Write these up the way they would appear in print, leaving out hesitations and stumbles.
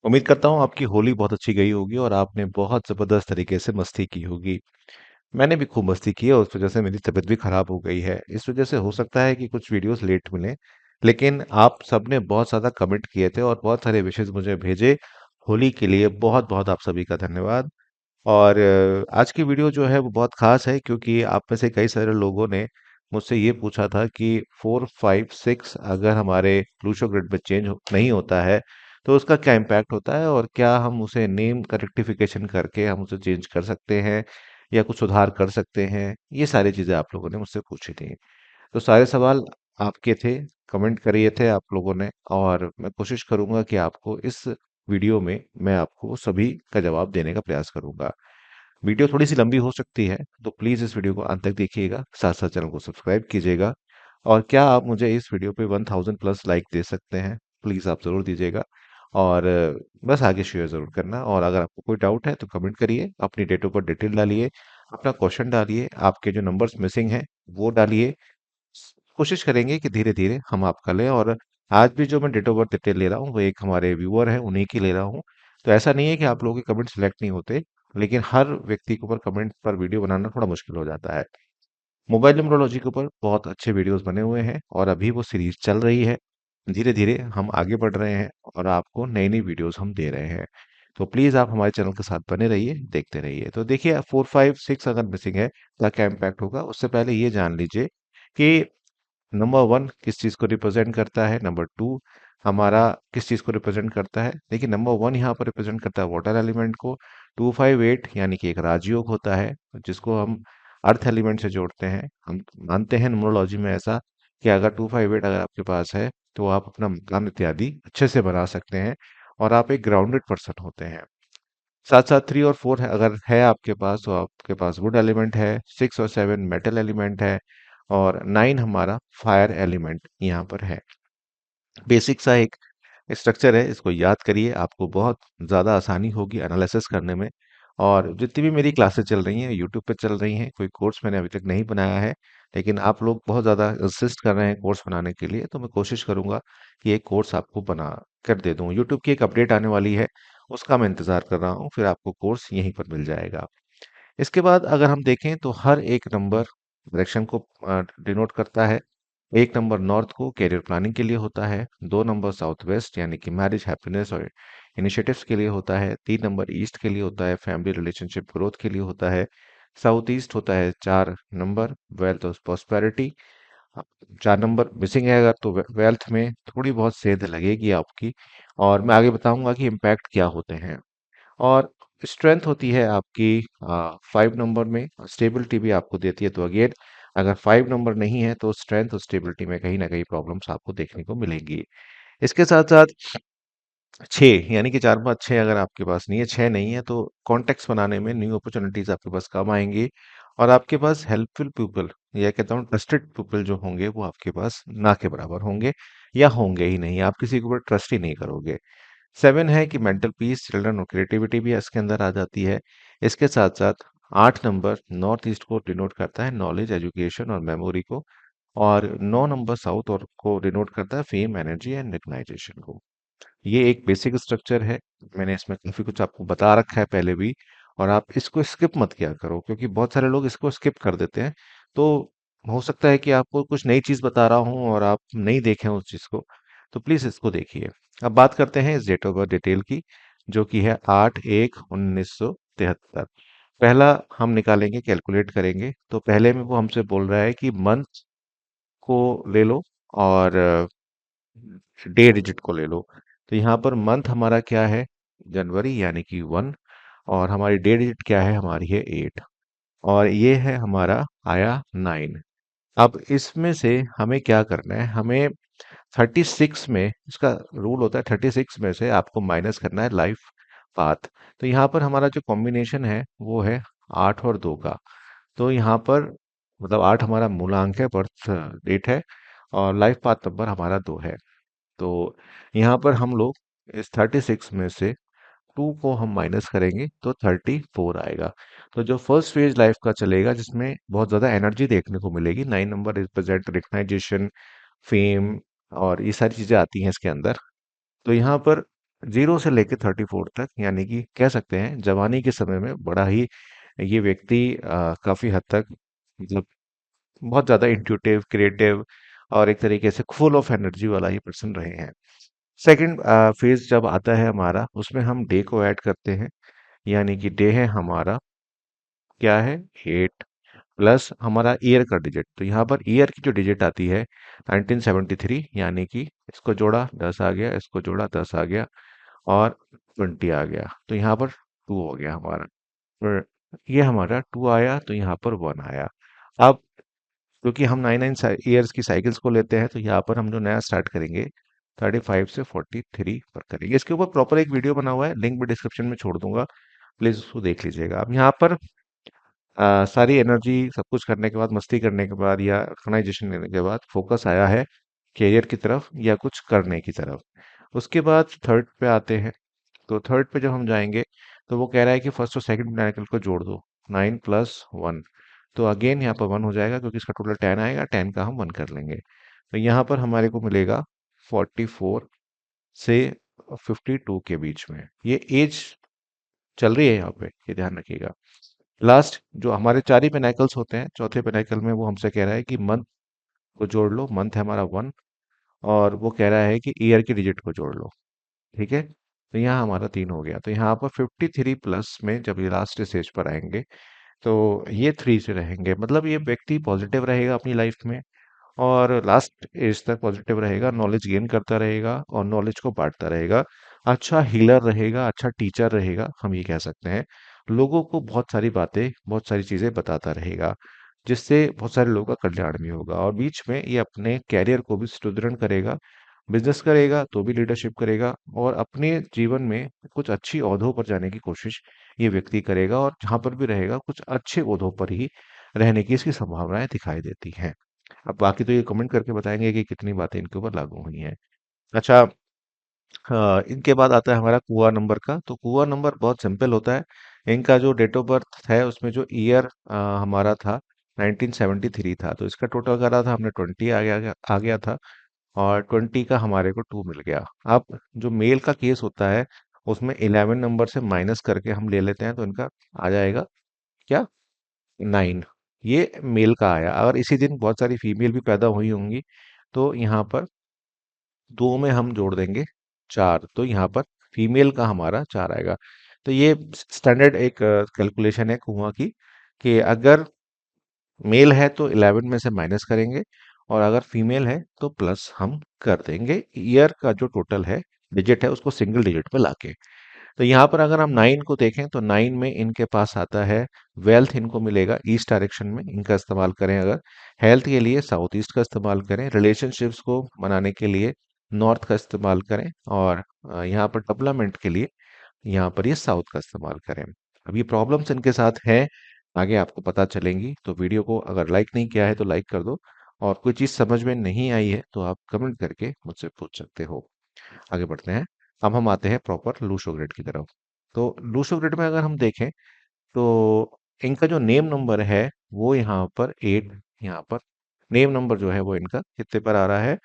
उम्मीद करता हूँ आपकी होली बहुत अच्छी गई होगी और आपने बहुत ज़बरदस्त तरीके से मस्ती की होगी। मैंने भी खूब मस्ती की है और उस वजह से मेरी तबीयत भी खराब हो गई है। इस वजह से हो सकता है कि कुछ वीडियोस लेट मिलें, लेकिन आप सबने बहुत ज़्यादा कमेंट किए थे और बहुत सारे विशेस मुझे भेजे। होली के लिए बहुत-बहुत आप सभी का धन्यवाद। और आज की वीडियो जो है वो बहुत ख़ास है क्योंकि आप में से कई सारे लोगों ने मुझसे ये पूछा था कि 4, 5, 6 अगर हमारे प्लूटो ग्रिड में चेंज नहीं होता है, तो उसका क्या इम्पैक्ट होता है और क्या हम उसे नेम का रेक्टिफिकेशन करके हम उसे चेंज कर सकते हैं या कुछ सुधार कर सकते हैं? ये सारी चीज़ें आप लोगों ने मुझसे पूछी थी। तो सारे सवाल आपके थे, कमेंट करिए थे आप लोगों ने और मैं कोशिश करूँगा कि आपको इस वीडियो में मैं आपको सभी का जवाब देने का प्रयास करूँगा। वीडियो थोड़ी-सी लंबी हो सकती है, तो प्लीज़ इस वीडियो को अंत तक देखिएगा, साथ-साथ चैनल को सब्सक्राइब कीजिएगा और क्या आप मुझे इस वीडियो पे 1000 प्लस लाइक दे सकते हैं? प्लीज़ आप ज़रूर दीजिएगा और बस आगे शेयर ज़रूर करना और अगर आपको कोई डाउट है तो कमेंट करिए, अपनी डेट ऑफ बर्थ डिटेल डालिए, अपना क्वेश्चन डालिए, आपके जो नंबर्स मिसिंग हैं, वो डालिए। कोशिश करेंगे कि धीरे-धीरे हम आपका लें और आज भी जो मैं डेट ऑफ बर्थ डिटेल ले रहा हूँ, वो एक हमारे व्यूअर हैं, उन्हीं की ले रहा हूँ। तो ऐसा नहीं है कि आप लोगों के कमेंट सिलेक्ट नहीं होते, लेकिन हर व्यक्ति के ऊपर कमेंट पर वीडियो बनाना थोड़ा मुश्किल हो जाता है। मोबाइल न्यूमरोलॉजी के ऊपर बहुत अच्छे वीडियोस बने हुए हैं और अभी वो सीरीज चल रही है। धीरे-धीरे हम आगे बढ़ रहे हैं और आपको नई-नई वीडियोस हम दे रहे हैं। तो प्लीज़ आप हमारे चैनल के साथ बने रहिए, देखते रहिए। तो देखिए 4, 5, 6 अगर मिसिंग है, तो क्या इम्पैक्ट होगा? उससे पहले ये जान लीजिए कि नंबर 1 किस चीज़ को रिप्रेजेंट करता है, नंबर 2 हमारा किस चीज़ को रिप्रेजेंट करता है। देखिए नंबर 1 यहाँ पर रिप्रेजेंट करता है वाटर एलिमेंट को, 258 यानी कि एक राजयोग होता है, जिसको हम अर्थ एलिमेंट से जोड़ते हैं। हम मानते हैं न्यूमरोलॉजी में ऐसा कि अगर 258 अगर आपके पास है, तो आप अपना मकान इत्यादि अच्छे से बना सकते हैं और आप एक ग्राउंडेड पर्सन होते हैं। साथ-साथ 3 और 4 है अगर है आपके पास तो आपके पास वुड एलिमेंट है, 6 और 7 मेटल एलिमेंट है और 9 हमारा फायर एलिमेंट यहाँ पर है। बेसिक सा एक स्ट्रक्चर है, इसको याद करिए, आपको बहुत ज़्यादा आसानी होगी एनालिसिस करने में। और जितनी भी मेरी क्लासेस चल रही हैं, यूट्यूब पे चल रही हैं, कोई कोर्स मैंने अभी तक नहीं बनाया है, लेकिन आप लोग बहुत ज़्यादा इंसिस्ट कर रहे हैं कोर्स बनाने के लिए, तो मैं कोशिश करूँगा कि एक कोर्स आपको बना कर दे दूँ। यूट्यूब की एक अपडेट आने वाली है, उसका मैं इंतज़ार कर रहा हूँ, फिर आपको कोर्स यहीं पर मिल जाएगा। इसके बाद अगर हम देखें तो हर एक नंबर डायरेक्शन को डिनोट करता है। एक नंबर नॉर्थ को करियर प्लानिंग के लिए होता है, 2 नंबर साउथ वेस्ट यानी कि मैरिज, हैप्पीनेस और इनिशिएटिव्स के लिए होता है, 3 नंबर ईस्ट के लिए होता है, फैमिली रिलेशनशिप ग्रोथ के लिए होता है, साउथ ईस्ट होता है 4 नंबर वेल्थ और प्रॉस्पेरिटी। 4 नंबर मिसिंग है अगर तो वेल्थ में थोड़ी बहुत सेध लगेगी आपकी और मैं आगे बताऊंगा कि इम्पैक्ट क्या होते हैं। और स्ट्रेंथ होती है आपकी 5 नंबर में, स्टेबिलिटी भी आपको देती है। तो अगेन अगर 5 नंबर नहीं है तो स्ट्रेंथ और स्टेबिलिटी में कहीं ना कहीं प्रॉब्लम्स आपको देखने को मिलेंगी। इसके साथ साथ 6 यानी कि 4 5 6 अगर आपके पास नहीं है, 6 नहीं है, तो कॉन्टेक्ट्स बनाने में न्यू अपॉर्चुनिटीज आपके पास कम आएंगी और आपके पास हेल्पफुल पीपल या कहता हूँ ट्रस्टेड पीपल जो होंगे वो आपके पास ना के बराबर होंगे या होंगे ही नहीं, आप किसी के ऊपर ट्रस्ट ही नहीं करोगे। 7 है कि मेंटल पीस, चिल्ड्रन और क्रिएटिविटी भी इसके अंदर आ जाती है। इसके साथ-साथ 8 नंबर नॉर्थ ईस्ट को डिनोट करता है नॉलेज, एजुकेशन और मेमोरी को और 9 नंबर साउथ और को डिनोट करता है फेम, एनर्जी एंड रिकग्नाइजेशन को। ये एक बेसिक स्ट्रक्चर है। मैंने इसमें काफ़ी कुछ आपको बता रखा है पहले भी और आप इसको स्किप मत किया करो क्योंकि बहुत सारे लोग इसको स्किप कर देते हैं। तो हो सकता है कि आपको कुछ नई चीज़ बता रहा हूँ और आप नहीं देखें उस चीज़ को, तो प्लीज़ इसको देखिए। अब बात करते हैं इस डेट ऑफ बर्थ डिटेल की, जो कि है 8/1/1973। पहला हम निकालेंगे, कैलकुलेट करेंगे, तो पहले में वो हमसे बोल रहा है कि मंथ को ले लो और डे डिजिट को ले लो। तो यहाँ पर मंथ हमारा क्या है? जनवरी यानी कि 1 और हमारी डे डिजिट क्या है? हमारी है 8 और ये है हमारा आया 9। अब इसमें से हमें क्या करना है? हमें 36 में इसका रूल होता है 36 में से आपको माइनस करना है लाइफ पाथ। तो यहाँ पर हमारा जो कॉम्बिनेशन है वो है 8 और 2 का। तो यहाँ पर मतलब 8 हमारा मूलांक है, बर्थ डेट है और लाइफ पाथ नंबर हमारा 2 है। तो यहाँ पर हम लोग इस 36 में से 2 को हम माइनस करेंगे तो 34 आएगा। तो जो फर्स्ट फेज लाइफ का चलेगा जिसमें बहुत ज़्यादा एनर्जी देखने को मिलेगी, 9 नंबर रिप्रेजेंट रिकग्नाइजेशन, फेम और ये सारी चीज़ें आती हैं इसके अंदर। तो यहाँ पर जीरो से लेके 34 तक, यानी कि कह सकते हैं जवानी के समय में बड़ा ही ये व्यक्ति काफी हद तक मतलब बहुत ज्यादा इंट्यूटिव, क्रिएटिव और एक तरीके से फुल ऑफ एनर्जी वाला ही पर्सन रहे हैं। सेकंड फेज जब आता है हमारा, उसमें हम डे को ऐड करते हैं, यानी कि डे है हमारा क्या है, 8 प्लस हमारा ईयर का डिजिट। तो यहाँ पर ईयर की जो डिजिट आती है 1973, यानी कि इसको जोड़ा 10 आ गया, इसको जोड़ा 10 आ गया और 20 आ गया, तो यहाँ पर 2 हो गया हमारा। फिर ये हमारा 2 आया तो यहाँ पर 1 आया। अब क्योंकि हम 99 ईयर्स की साइकिल्स को लेते हैं, तो यहाँ पर हम जो नया स्टार्ट करेंगे 35 से 43 पर करेंगे। इसके ऊपर प्रॉपर एक वीडियो बना हुआ है, लिंक भी डिस्क्रिप्शन में छोड़ दूंगा, प्लीज उसको देख लीजिएगा। अब यहाँ पर सारी एनर्जी सब कुछ करने के बाद, मस्ती करने के बाद या ऑर्गेनाइजेशन लेने के बाद फोकस आया है करियर की तरफ या कुछ करने की तरफ। उसके बाद थर्ड पे आते हैं। तो थर्ड पे जब हम जाएंगे तो वो कह रहा है कि फर्स्ट और सेकंड मैकेनिकल को जोड़ दो, 9 + 1। तो अगेन यहाँ पर 1 हो जाएगा क्योंकि इसका टोटल 10 आएगा, 10 का हम 1 कर लेंगे। तो यहाँ पर हमारे को मिलेगा 44 से 52 के बीच में। ये एज चल रही है यहाँ पे, ये ध्यान रखिएगा। लास्ट जो हमारे चार ही पेनाकल्स होते हैं, चौथे पेनाकल में वो हमसे कह रहा है कि मंथ को जोड़ लो, मंथ है हमारा 1, और वो कह रहा है कि ईयर की डिजिट को जोड़ लो। ठीक है, तो यहाँ हमारा 3 हो गया। तो यहाँ पर 53 प्लस में जब ये लास्ट स्टेज पर आएंगे तो ये 3 से रहेंगे, मतलब ये व्यक्ति पॉजिटिव रहेगा अपनी लाइफ में और लास्ट एज तक पॉजिटिव रहेगा, नॉलेज गेन करता रहेगा और नॉलेज को बांटता रहेगा। अच्छा हीलर रहेगा, अच्छा टीचर रहेगा, हम ये कह सकते हैं। लोगों को बहुत सारी बातें, बहुत सारी चीजें बताता रहेगा, जिससे बहुत सारे लोगों का कल्याण भी होगा। और बीच में ये अपने कैरियर को भी सुदृढ़ करेगा, बिजनेस करेगा तो भी लीडरशिप करेगा, और अपने जीवन में कुछ अच्छी ओहदों पर जाने की कोशिश ये व्यक्ति करेगा, और जहां पर भी रहेगा कुछ अच्छे ओहदों पर ही रहने की इसकी संभावनाएं दिखाई देती हैं। अब बाकी तो ये कमेंट करके बताएंगे कि कितनी बातें इनके ऊपर लागू हुई हैं। अच्छा, इनके बाद आता है हमारा कुआ नंबर का। तो कुआ नंबर बहुत सिंपल होता है। इनका जो डेट ऑफ बर्थ है उसमें जो ईयर हमारा था 1973 था, तो इसका टोटल करा था हमने 20 आ गया था, और 20 का हमारे को 2 मिल गया। अब जो मेल का केस होता है उसमें 11 नंबर से माइनस करके हम ले लेते हैं, तो इनका आ जाएगा क्या, 9। ये मेल का आया। अगर इसी दिन बहुत सारी फीमेल भी पैदा हुई होंगी तो यहाँ पर 2 में हम जोड़ देंगे 4, तो यहाँ पर फीमेल का हमारा 4 आएगा। तो ये स्टैंडर्ड एक कैलकुलेशन है कुआं की, कि अगर मेल है तो 11 में से माइनस करेंगे, और अगर फीमेल है तो प्लस हम कर देंगे ईयर का जो टोटल है डिजिट है उसको सिंगल डिजिट पे लाके। तो यहाँ पर अगर हम 9 को देखें तो 9 में इनके पास आता है वेल्थ, इनको मिलेगा ईस्ट डायरेक्शन में, इनका इस्तेमाल करें अगर। हेल्थ के लिए साउथ ईस्ट का इस्तेमाल करें, रिलेशनशिप्स को बनाने के लिए नॉर्थ का इस्तेमाल करें, और यहाँ पर डेवलपमेंट के लिए यहाँ पर ये साउथ का इस्तेमाल करें। अब ये प्रॉब्लम्स इनके साथ हैं, आगे आपको पता चलेंगी। तो वीडियो को अगर लाइक नहीं किया है तो लाइक कर दो, और कोई चीज़ समझ में नहीं आई है तो आप कमेंट करके मुझसे पूछ सकते हो। आगे बढ़ते हैं। अब हम आते हैं प्रॉपर लूशो ग्रिड की तरफ। तो लूशो ग्रिड में अगर हम देखें तो इनका जो नेम नंबर है वो यहाँ पर 8, यहाँ पर नेम नंबर जो है वो इनका कितने पर आ रहा है।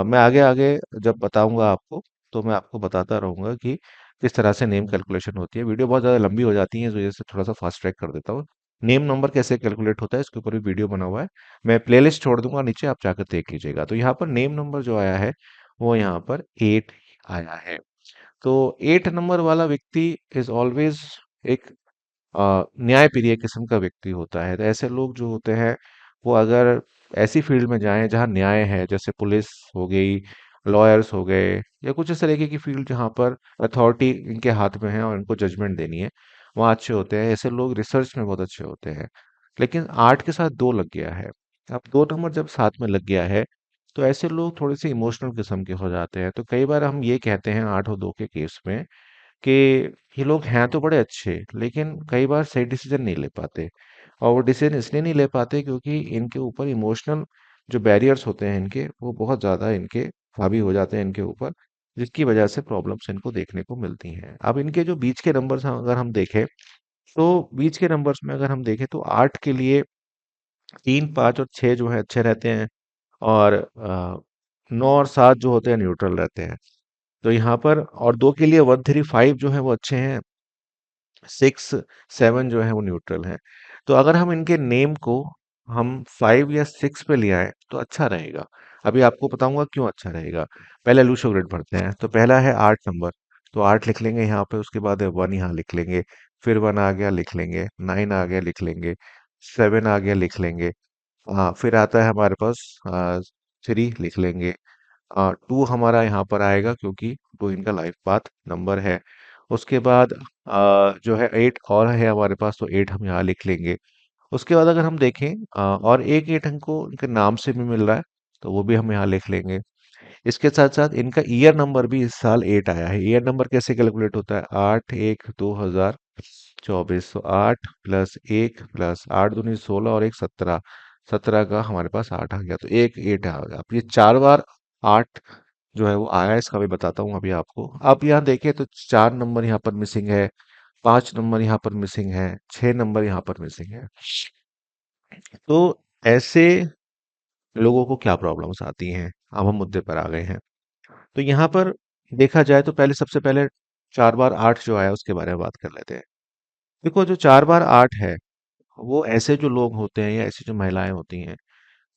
मैं आगे आगे जब बताऊंगा आपको तो मैं आपको बताता रहूंगा कि किस तरह से नेम कैलकुलेशन होती है। वीडियो बहुत ज़्यादा लंबी हो जाती है, इस वजह से थोड़ा सा फास्ट ट्रैक कर देता हूँ। नेम नंबर कैसे कैलकुलेट होता है इसके ऊपर भी वीडियो बना हुआ है, मैं प्लेलिस्ट छोड़ दूंगा नीचे, आप जाकर देख लीजिएगा। तो यहाँ पर नेम नंबर जो आया है वो यहाँ पर 8 आया है। तो 8 नंबर वाला व्यक्ति इज ऑलवेज एक न्यायप्रिय किस्म का व्यक्ति होता है। तो ऐसे लोग जो होते हैं वो अगर ऐसी फील्ड में जाएं जहां न्याय है, जैसे पुलिस हो गई, लॉयर्स हो गए, या कुछ इस तरीके की फील्ड जहां पर अथॉरिटी इनके हाथ में है और इनको जजमेंट देनी है, वहाँ अच्छे होते हैं। ऐसे लोग रिसर्च में बहुत अच्छे होते हैं। लेकिन 8 के साथ 2 लग गया है। अब 2 नंबर जब साथ में लग गया है तो ऐसे लोग थोड़े से इमोशनल किस्म के हो जाते हैं। तो कई बार हम ये कहते हैं 8 और 2 के केस में कि ये लोग हैं तो बड़े अच्छे, लेकिन कई बार सही डिसीजन नहीं ले पाते। और वो डिसीजन इसलिए नहीं ले पाते क्योंकि इनके ऊपर इमोशनल जो बैरियर्स होते हैं इनके, वो बहुत ज़्यादा इनके हावी हो जाते हैं इनके ऊपर, जिसकी वजह से प्रॉब्लम्स इनको देखने को मिलती हैं। अब इनके जो बीच के नंबर्स अगर हम देखें तो बीच के नंबर्स में अगर हम देखें तो 8 के लिए 3, 5 और 6 जो है अच्छे रहते हैं, और 9 और 7 जो होते हैं न्यूट्रल रहते हैं। तो यहाँ पर और 2 के लिए 1 3 5 जो है वो अच्छे हैं, 6 7 जो है वो न्यूट्रल है। तो अगर हम इनके नेम को हम 5 या 6 पे ले आए तो अच्छा रहेगा। अभी आपको बताऊंगा क्यों अच्छा रहेगा। पहले लूशो ग्रिड पढ़ते हैं। तो पहला है 8 नंबर, तो 8 लिख लेंगे यहाँ पे, उसके बाद है 1 यहाँ लिख लेंगे, फिर 1 आ गया लिख लेंगे, 9 आ गया लिख लेंगे, 7 आ गया लिख लेंगे। हाँ, फिर आता है हमारे पास 3 लिख लेंगे। 2 हमारा यहाँ पर आएगा क्योंकि 2 इनका लाइफ पाथ नंबर है। उसके बाद जो है 8 और है हमारे पास, तो 8 हम यहाँ लिख लेंगे। उसके बाद अगर हम देखें और एक 8 हमको इनके नाम से भी मिल रहा है, तो वो भी हम यहाँ लिख लेंगे। इसके साथ साथ इनका ईयर नंबर भी इस साल 8 आया है। ईयर नंबर कैसे कैलकुलेट होता है? 8 1 2024, तो 8 प्लस 1 प्लस 8 दूनी 16 और एक 17, 17 का हमारे पास 8 आ गया, तो एक 8 आ गया। अब ये 4 बार 8 जो है वो आया है, इसका भी बताता हूँ अभी आपको। आप यहाँ देखें तो 4 नंबर यहाँ पर मिसिंग है, 5 नंबर यहाँ पर मिसिंग है, 6 नंबर यहाँ पर मिसिंग है। तो ऐसे लोगों को क्या प्रॉब्लम्स आती हैं? अब हम मुद्दे पर आ गए हैं। तो यहाँ पर देखा जाए तो पहले सबसे पहले 4 बार 8 जो आया उसके बारे में बात कर लेते हैं। देखो, जो 4 बार 8 है, वो ऐसे जो लोग होते हैं या ऐसी जो महिलाएं होती हैं,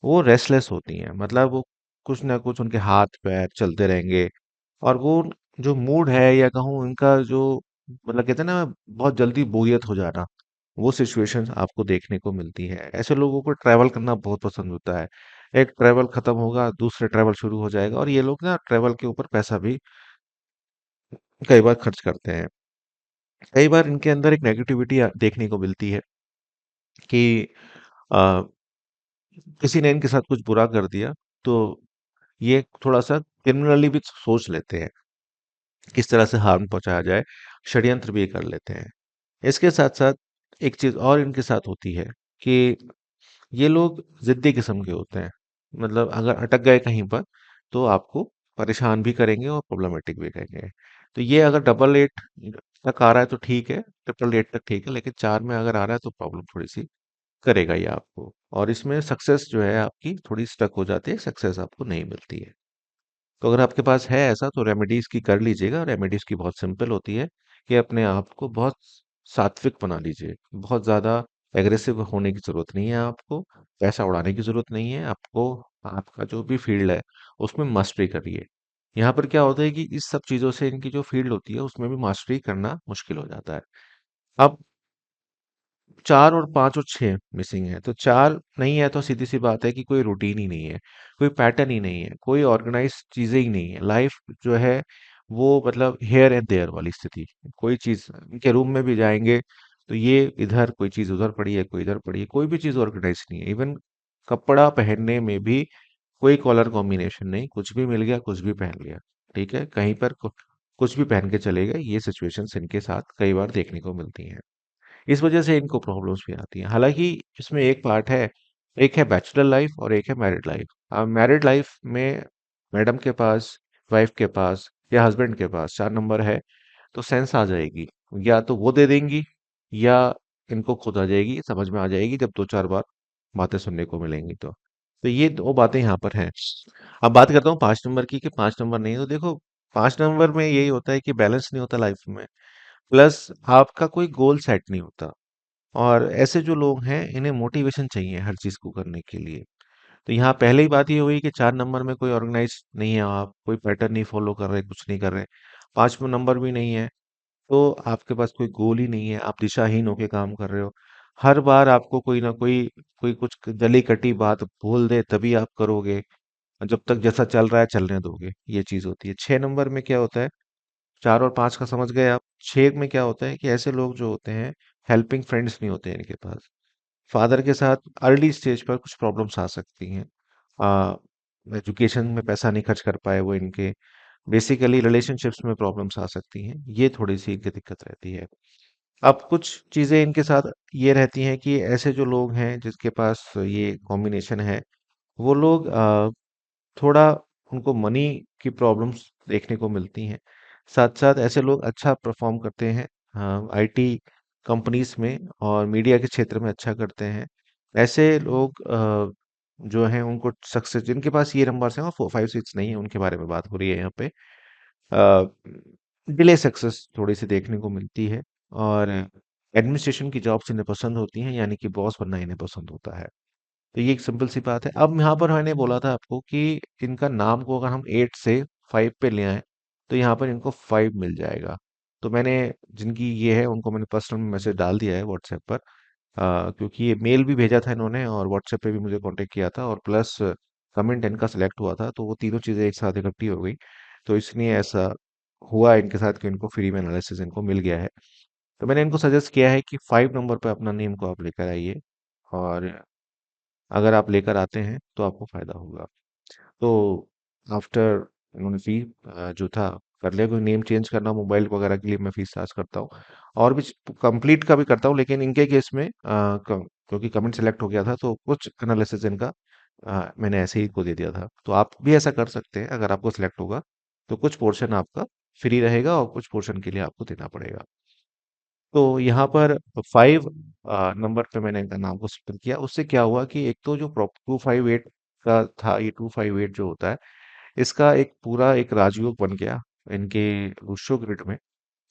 वो रेस्टलेस होती हैं। मतलब वो कुछ ना कुछ उनके हाथ पैर चलते रहेंगे, और वो जो मूड है या कहूँ उनका जो मतलब कहते हैं ना बहुत जल्दी बोरियत हो जाना, वो सिचुएशन आपको देखने को मिलती है। ऐसे लोगों को ट्रैवल करना बहुत पसंद होता है। एक ट्रैवल खत्म होगा, दूसरे ट्रैवल शुरू हो जाएगा, और ये लोग ना ट्रैवल के ऊपर पैसा भी कई बार खर्च करते हैं। कई बार इनके अंदर एक नेगेटिविटी देखने को मिलती है कि अ, किसी ने इनके साथ कुछ बुरा कर दिया, तो ये थोड़ा सा क्रिमिनली भी सोच लेते हैं, किस तरह से हार्म पहुंचाया जाए, षड्यंत्र भी कर लेते हैं। इसके साथ साथ एक चीज और इनके साथ होती है कि ये लोग जिद्दी किस्म के होते हैं। मतलब अगर अटक गए कहीं पर, तो आपको परेशान भी करेंगे और प्रॉब्लमेटिक भी करेंगे। तो ये अगर डबल एट तक आ रहा है तो ठीक है, ट्रिपल एट तक ठीक है, लेकिन 4 में अगर आ रहा है तो प्रॉब्लम थोड़ी सी करेगा ही आपको। और इसमें सक्सेस जो है आपकी थोड़ी स्टक हो जाती है, सक्सेस आपको नहीं मिलती है। तो अगर आपके पास है ऐसा, तो रेमेडीज की कर लीजिएगा। रेमेडीज की बहुत सिंपल होती है कि अपने आप को बहुत सात्विक बना लीजिए। बहुत ज़्यादा एग्रेसिव होने की ज़रूरत नहीं है आपको, पैसा उड़ाने की ज़रूरत नहीं है आपको। आपका जो भी फील्ड है उसमें मास्टरी करिए। यहाँ पर क्या होता है कि इस सब चीज़ों से इनकी जो फील्ड होती है उसमें भी मास्टरी करना मुश्किल हो जाता है। अब 4 और 5 और 6 मिसिंग है, तो 4 नहीं है तो सीधी सी बात है कि कोई रूटीन ही नहीं है, कोई पैटर्न ही नहीं है, कोई ऑर्गेनाइज चीजें ही नहीं है। लाइफ जो है वो मतलब हेयर एंड देयर वाली स्थिति। कोई चीज इनके रूम में भी जाएंगे तो ये इधर कोई चीज उधर पड़ी है, कोई इधर पड़ी है, कोई भी चीज ऑर्गेनाइज नहीं है। इवन कपड़ा पहनने में भी कोई कॉलर कॉम्बिनेशन नहीं, कुछ भी मिल गया कुछ भी पहन लिया। ठीक है, कहीं पर कुछ भी पहन के चले गए। ये सिचुएशंस इनके साथ कई बार देखने को मिलती हैं। इस वजह से इनको प्रॉब्लम्स भी आती हैं। हालांकि इसमें एक पार्ट है, एक है बैचलर लाइफ और एक है मैरिड लाइफ। अब मैरिड लाइफ में मैडम के पास, वाइफ के पास या हस्बैंड के पास 4 नंबर है, तो सेंस आ जाएगी। या तो वो दे देंगी, या इनको खुद आ जाएगी, समझ में आ जाएगी जब 2 4 बार बातें सुनने को मिलेंगी। तो ये 2 बातें यहाँ पर हैं। अब बात करता हूँ 5 नंबर की, कि 5 नंबर नहीं। तो देखो, 5 नंबर में यही होता है कि बैलेंस नहीं होता लाइफ में, प्लस आपका कोई गोल सेट नहीं होता। और ऐसे जो लोग हैं इन्हें मोटिवेशन चाहिए हर चीज को करने के लिए। तो यहाँ पहले ही बात ये हुई कि 4 नंबर में कोई ऑर्गेनाइज नहीं है, आप कोई पैटर्न नहीं फॉलो कर रहे, कुछ नहीं कर रहे। 5 नंबर भी नहीं है, तो आपके पास कोई गोल ही नहीं है, आप दिशाहीन होके काम कर रहे हो। हर बार आपको कोई ना कोई कोई कुछ जली कटी बात बोल दे तभी आप करोगे, जब तक जैसा चल रहा है चलने दोगे। ये चीज होती है। 6 नंबर में क्या होता है, 4 और 5 का समझ गए आप। 6 में क्या होता है कि ऐसे लोग जो होते हैं, हेल्पिंग फ्रेंड्स नहीं होते हैं इनके पास। फादर के साथ अर्ली स्टेज पर कुछ प्रॉब्लम्स आ सकती हैं। एजुकेशन में पैसा नहीं खर्च कर पाए वो इनके, बेसिकली रिलेशनशिप्स में प्रॉब्लम्स आ सकती हैं। ये थोड़ी सी इनकी दिक्कत रहती है। अब कुछ चीज़ें इनके साथ ये रहती हैं कि ऐसे जो लोग हैं जिसके पास ये कॉम्बिनेशन है, वो लोग थोड़ा उनको मनी की प्रॉब्लम्स देखने को मिलती हैं। साथ-साथ ऐसे लोग अच्छा परफ़ॉर्म करते हैं आईटी कंपनीज़ में और मीडिया के क्षेत्र में अच्छा करते हैं। ऐसे लोग जो हैं उनको सक्सेस जिनके पास ये नंबर्स हैं और 4 5 6 नहीं है, उनके बारे में बात हो रही है यहाँ पे। डिले सक्सेस थोड़ी सी देखने को मिलती है, और एडमिनिस्ट्रेशन की जॉब्स इन्हें पसंद होती हैं, यानी कि बॉस बनना इन्हें पसंद होता है। तो ये एक सिंपल सी बात है। अब यहाँ पर मैंने बोला था आपको कि इनका नाम को अगर हम 8 से 5 पे ले आए, तो यहाँ पर इनको 5 मिल जाएगा। तो मैंने जिनकी ये है उनको मैंने पर्सनल मैसेज डाल दिया है व्हाट्सएप पर, क्योंकि ये मेल भी भेजा था इन्होंने और व्हाट्सएप पे भी मुझे कांटेक्ट किया था, और प्लस कमेंट इनका सिलेक्ट हुआ था, तो वो तीनों चीज़ें एक साथ इकट्ठी हो गई। तो इसलिए ऐसा हुआ इनके साथ कि इनको फ्री में एनालिसिस इनको मिल गया है। तो मैंने इनको सजेस्ट किया है कि 5 नंबर पे अपना नेम को आप लेकर आइए, और अगर आप लेकर आते हैं तो आपको फायदा होगा। तो आफ्टर इन्होंने फी जो था कर लिया, कोई नेम चेंज करना मोबाइल वगैरह के लिए मैं फीस चार्ज करता हूँ, और भी कंप्लीट का भी करता हूँ, लेकिन इनके केस में क्योंकि कमेंट सेलेक्ट हो गया था तो कुछ एनालिसिस इनका मैंने ऐसे ही को दे दिया था। तो आप भी ऐसा कर सकते हैं, अगर आपको सिलेक्ट होगा तो कुछ पोर्शन आपका फ्री रहेगा और कुछ पोर्शन के लिए आपको देना पड़ेगा। तो यहाँ पर 5 नंबर पे मैंने इनका नाम को स्पेल किया। उससे क्या हुआ कि एक तो जो 258 का था, ये 258 जो होता है, इसका एक पूरा एक राजयोग बन गया इनके रूशो ग्रिड में,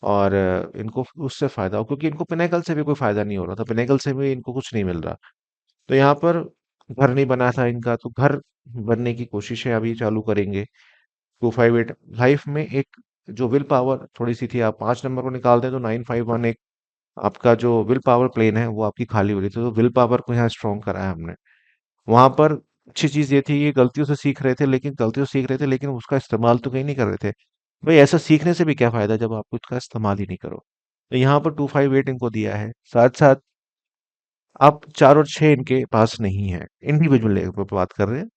और इनको उससे फायदा हो, क्योंकि इनको पिनेकल से भी कोई फायदा नहीं हो रहा था, पिनेकल से भी इनको कुछ नहीं मिल रहा। तो यहाँ पर घर नहीं बना था इनका, तो घर बनने की कोशिशें अभी चालू करेंगे। 258 लाइफ में एक जो विल पावर थोड़ी सी थी, आप 5 नंबर को निकाल दें तो 951 एक आपका जो विल पावर प्लेन है वो आपकी खाली हो रही थी, तो विल पावर को यहाँ स्ट्रॉन्ग करा है हमने। वहां पर अच्छी चीज ये थी, ये गलतियों से सीख रहे थे, लेकिन गलतियों से सीख रहे थे लेकिन उसका इस्तेमाल तो कहीं नहीं कर रहे थे। भाई ऐसा सीखने से भी क्या फायदा जब आप उसका इस्तेमाल ही नहीं करो। तो यहाँ पर 258 इनको दिया है, साथ साथ आप 4 और 6 इनके पास नहीं है, इंडिविजुअल लेवल पर बात कर रहे हैं।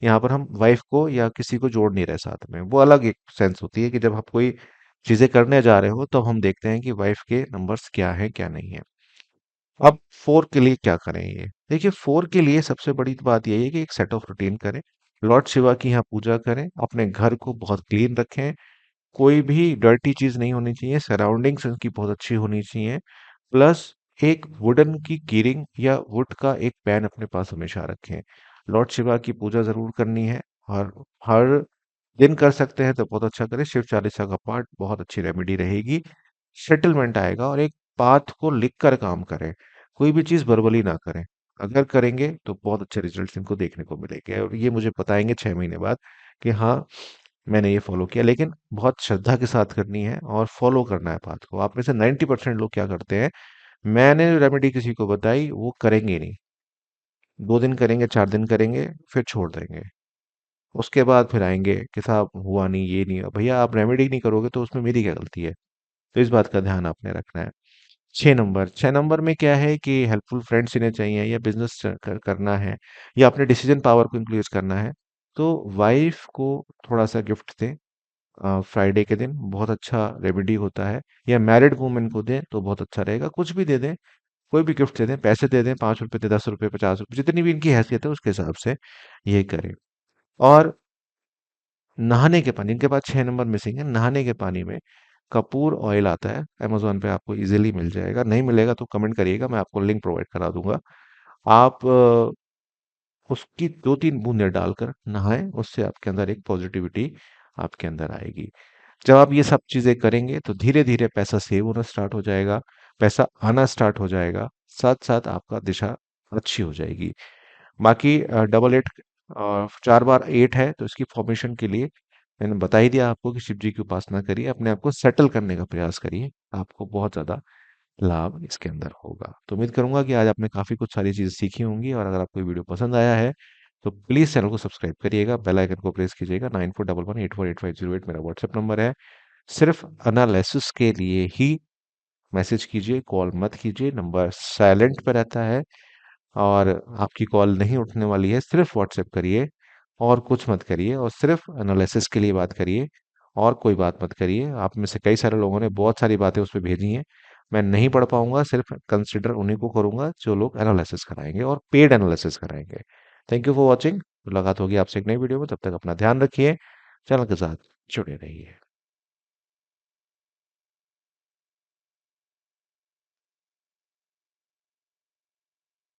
यहाँ पर हम वाइफ को या किसी को जोड़ नहीं रहे साथ में, वो अलग एक सेंस होती है कि जब आप कोई चीजें करने जा रहे हो तब हम देखते हैं कि वाइफ के नंबर्स क्या है क्या नहीं है। अब 4 के लिए क्या करें, ये देखिए 4 के लिए सबसे बड़ी बात यही है कि एक सेट ऑफ रूटीन करें, लॉर्ड शिवा की यहाँ पूजा करें, अपने घर को बहुत क्लीन रखें, कोई भी डर्टी चीज नहीं होनी चाहिए, सराउंडिंग्स उनकी बहुत अच्छी होनी चाहिए, प्लस एक वुडन की कीरिंग या वुड का एक पैन अपने पास हमेशा रखें। लॉर्ड शिवा की पूजा जरूर करनी है, और हर दिन कर सकते हैं तो बहुत अच्छा करें, शिव चालीसा का पाठ बहुत अच्छी रेमेडी रहेगी, सेटलमेंट आएगा, और एक पाथ को लिख कर काम करें, कोई भी चीज बर्बली ना करें। अगर करेंगे तो बहुत अच्छे रिजल्ट्स इनको देखने को मिलेंगे, और ये मुझे बताएंगे 6 महीने बाद कि हाँ मैंने ये फॉलो किया, लेकिन बहुत श्रद्धा के साथ करनी है और फॉलो करना है पाथ को। आप में से 90% लोग क्या करते हैं, मैंने रेमेडी किसी को बताई वो करेंगे नहीं, 2 दिन करेंगे, 4 दिन करेंगे, फिर छोड़ देंगे, उसके बाद फिर आएंगे कि साहब हुआ नहीं, ये नहीं हुआ। भैया आप रेमेडी नहीं करोगे तो उसमें मेरी क्या गलती है? तो इस बात का ध्यान आपने रखना है। 6 नंबर में क्या है कि हेल्पफुल फ्रेंड्स इन्हें चाहिए, या बिजनेस करना है, या अपने डिसीजन पावर को इंक्रीज करना है, तो वाइफ को थोड़ा सा गिफ्ट दें। फ्राइडे के दिन बहुत अच्छा रेमेडी होता है, या मैरिड वुमेन को दें तो बहुत अच्छा रहेगा, कुछ भी दे दें, कोई भी गिफ्ट दे दें, पैसे दे दें, 5 रुपए दे, 10 रुपए, 50 रुपए, जितनी भी इनकी हैसियत है उसके हिसाब से ये करें। और नहाने के पानी, इनके पास 6 नंबर मिसिंग है, नहाने के पानी में कपूर ऑयल आता है, अमेजोन पे आपको इजीली मिल जाएगा, नहीं मिलेगा तो कमेंट करिएगा, मैं आपको लिंक प्रोवाइड करा दूंगा। आप उसकी 2-3 बूंदें डालकर नहाएं, उससे आपके अंदर एक पॉजिटिविटी आपके अंदर आएगी। जब आप ये सब चीजें करेंगे तो धीरे धीरे पैसा सेव होना स्टार्ट हो जाएगा, पैसा आना स्टार्ट हो जाएगा, साथ साथ आपका दिशा अच्छी हो जाएगी। बाकी डबल एट, 4 बार 8 है, तो इसकी फॉर्मेशन के लिए मैंने बता ही दिया आपको कि शिव जी की उपासना करिए, अपने आप को सेटल करने का प्रयास करिए, आपको बहुत ज्यादा लाभ इसके अंदर होगा। तो उम्मीद करूंगा कि आज आपने काफी कुछ सारी चीजें सीखी होंगी, और अगर आपको वीडियो पसंद आया है तो प्लीज चैनल को सब्सक्राइब करिएगा, बेल आइकन को प्रेस कीजिएगा। 9411848508 मेरा व्हाट्सएप नंबर है। सिर्फ एनालिसिस के लिए ही मैसेज कीजिए, कॉल मत कीजिए, नंबर साइलेंट पे रहता है, और आपकी कॉल नहीं उठने वाली है। सिर्फ व्हाट्सएप करिए, और कुछ मत करिए, और सिर्फ एनालिसिस के लिए बात करिए, और कोई बात मत करिए। आप में से कई सारे लोगों ने बहुत सारी बातें उस पर भेजी हैं, मैं नहीं पढ़ पाऊंगा, सिर्फ कंसिडर उन्हीं को करूंगा जो लोग एनालिसिस कराएंगे और पेड एनालिसिस कराएंगे। Thank you for watching. मुलाकात होगी आपसे एक नई वीडियो में, तब तक अपना ध्यान रखिए, चैनल के साथ जुड़े रहिए।